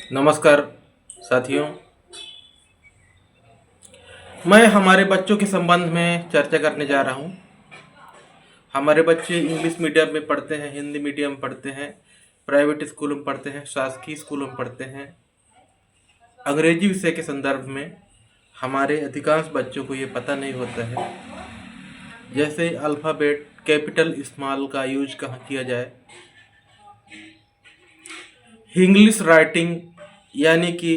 नमस्कार साथियों। मैं हमारे बच्चों के संबंध में चर्चा करने जा रहा हूँ। हमारे बच्चे इंग्लिश मीडियम में पढ़ते हैं, हिंदी मीडियम में पढ़ते हैं, प्राइवेट स्कूल में पढ़ते हैं, शासकीय स्कूलों में पढ़ते हैं। अंग्रेजी विषय के संदर्भ में हमारे अधिकांश बच्चों को ये पता नहीं होता है, जैसे अल्फ़ाबेट कैपिटल स्मॉल का यूज कहाँ किया जाए, इंग्लिश राइटिंग यानी कि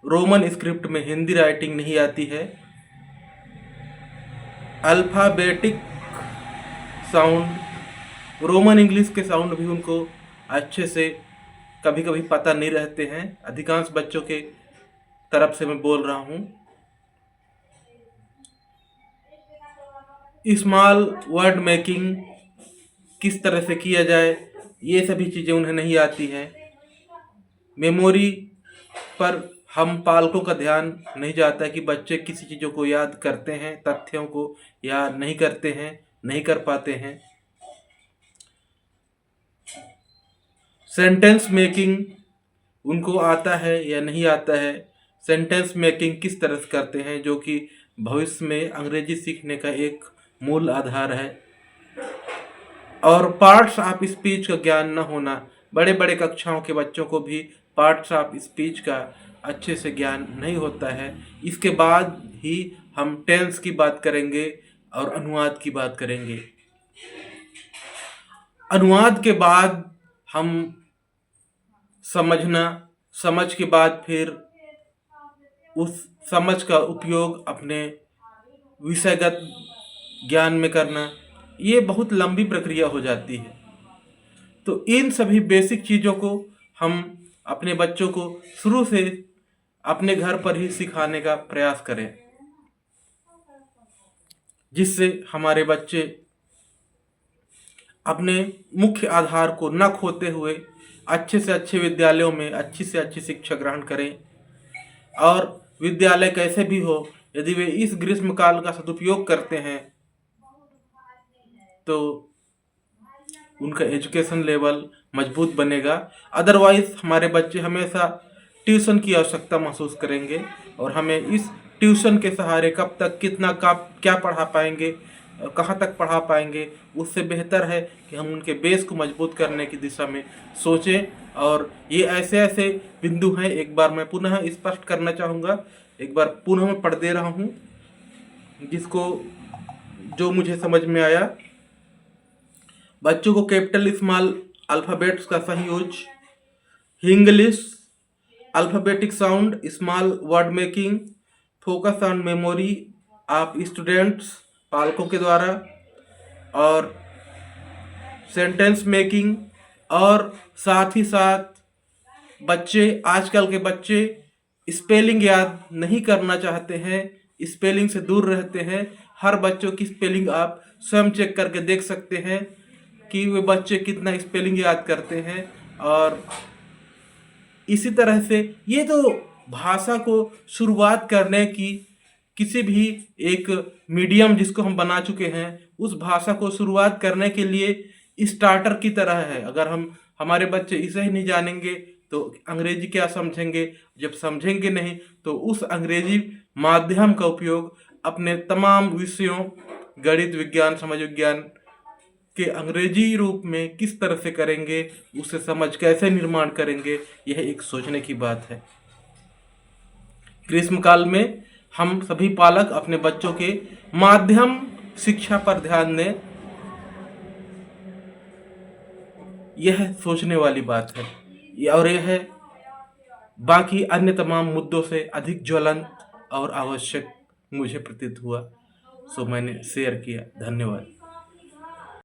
रोमन स्क्रिप्ट में हिंदी राइटिंग नहीं आती है, अल्फ़ाबेटिक साउंड रोमन इंग्लिश के साउंड भी उनको अच्छे से कभी कभी पता नहीं रहते हैं। अधिकांश बच्चों के तरफ से मैं बोल रहा हूँ। स्मॉल वर्ड मेकिंग किस तरह से किया जाए, ये सभी चीज़ें उन्हें नहीं आती हैं। मेमोरी पर हम पालकों का ध्यान नहीं जाता है कि बच्चे किसी चीज़ों को याद करते हैं, तथ्यों को याद नहीं करते हैं, नहीं कर पाते हैं। सेंटेंस मेकिंग उनको आता है या नहीं आता है, सेंटेंस मेकिंग किस तरह से करते हैं, जो कि भविष्य में अंग्रेजी सीखने का एक मूल आधार है। और पार्ट्स ऑफ स्पीच का ज्ञान न होना, बड़े बड़े कक्षाओं के बच्चों को भी पार्ट्स ऑफ स्पीच का अच्छे से ज्ञान नहीं होता है। इसके बाद ही हम टेंस की बात करेंगे और अनुवाद की बात करेंगे। अनुवाद के बाद हम समझना, समझ के बाद फिर उस समझ का उपयोग अपने विषयगत ज्ञान में करना, ये बहुत लंबी प्रक्रिया हो जाती है। तो इन सभी बेसिक चीज़ों को हम अपने बच्चों को शुरू से अपने घर पर ही सिखाने का प्रयास करें, जिससे हमारे बच्चे अपने मुख्य आधार को न खोते हुए अच्छे से अच्छे विद्यालयों में अच्छी से अच्छी शिक्षा ग्रहण करें। और विद्यालय कैसे भी हो, यदि वे इस ग्रीष्मकाल का सदुपयोग करते हैं तो उनका एजुकेशन लेवल मजबूत बनेगा। अदरवाइज हमारे बच्चे हमेशा ट्यूशन की आवश्यकता महसूस करेंगे और हमें इस ट्यूशन के सहारे कब तक कितना क्या पढ़ा पाएंगे, कहाँ तक पढ़ा पाएंगे, उससे बेहतर है कि हम उनके बेस को मजबूत करने की दिशा में सोचें। और ये ऐसे ऐसे बिंदु हैं, एक बार मैं पुनः स्पष्ट करना चाहूँगा, एक बार पुनः मैं पढ़ दे रहा हूँ जिसको जो मुझे समझ में आया। बच्चों को कैपिटल स्मॉल अल्फ़ाबेट्स का सही use, English alphabetic sound, small word making, focus on memory of students पालकों के द्वारा, और सेंटेंस मेकिंग। और साथ ही साथ बच्चे, आजकल के बच्चे स्पेलिंग याद नहीं करना चाहते हैं, स्पेलिंग से दूर रहते हैं। हर बच्चों की स्पेलिंग आप स्वयं चेक करके देख सकते हैं कि वे बच्चे कितना स्पेलिंग याद करते हैं। और इसी तरह से ये तो भाषा को शुरुआत करने की किसी भी एक मीडियम जिसको हम बना चुके हैं, उस भाषा को शुरुआत करने के लिए स्टार्टर की तरह है। अगर हम हमारे बच्चे इसे ही नहीं जानेंगे तो अंग्रेजी क्या समझेंगे, जब समझेंगे नहीं तो उस अंग्रेजी माध्यम का उपयोग अपने तमाम विषयों, गणित, विज्ञान, समाज विज्ञान के अंग्रेजी रूप में किस तरह से करेंगे, उसे समझ कैसे निर्माण करेंगे, यह एक सोचने की बात है। ग्रीष्मकाल में हम सभी पालक अपने बच्चों के माध्यम शिक्षा पर ध्यान दें, यह सोचने वाली बात है। और यह बाकी अन्य तमाम मुद्दों से अधिक ज्वलंत और आवश्यक मुझे प्रतीत हुआ, सो मैंने शेयर किया। धन्यवाद।